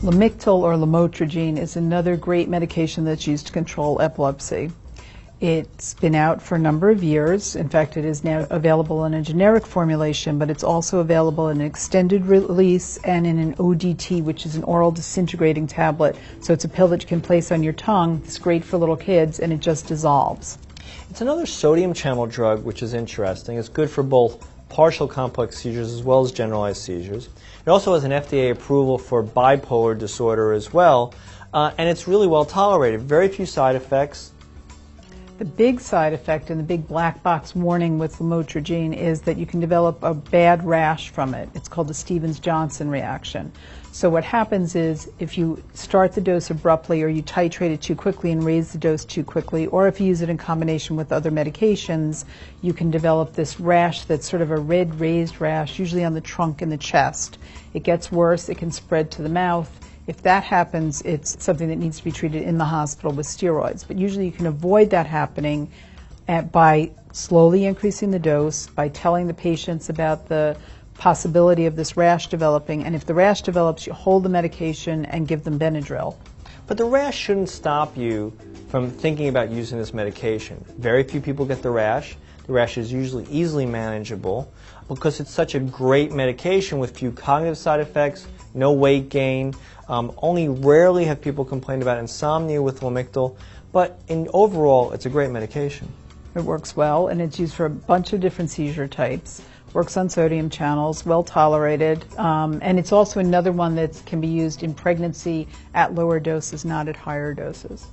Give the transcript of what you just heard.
Lamictal or lamotrigine is another great medication that's used to control epilepsy. It's been out for a number of years. In fact, it is now available in a generic formulation, but it's also available in an extended release and in an ODT, which is an oral disintegrating tablet. So it's a pill that you can place on your tongue. It's great for little kids, and it just dissolves. It's another sodium channel drug, which is interesting. It's good for both partial complex seizures as well as generalized seizures. It also has an FDA approval for bipolar disorder as well, and it's really well tolerated. Very few side effects. The big side effect and the big black box warning with lamotrigine is that you can develop a bad rash from it. It's called the Stevens-Johnson reaction. So what happens is if you start the dose abruptly or you titrate it too quickly and raise the dose too quickly, or if you use it in combination with other medications, you can develop this rash that's sort of a red raised rash, usually on the trunk and the chest. It gets worse, it can spread to the mouth. If that happens, it's something that needs to be treated in the hospital with steroids. But usually you can avoid that happening by slowly increasing the dose, by telling the patients about the possibility of this rash developing, and if the rash develops, you hold the medication and give them Benadryl. But the rash shouldn't stop you from thinking about using this medication. Very few people get the rash. The rash is usually easily manageable because it's such a great medication with few cognitive side effects, no weight gain. Only rarely have people complained about insomnia with Lamictal, but overall, it's a great medication. It works well, and it's used for a bunch of different seizure types. Works on sodium channels, well tolerated, and it's also another one that can be used in pregnancy at lower doses, not at higher doses.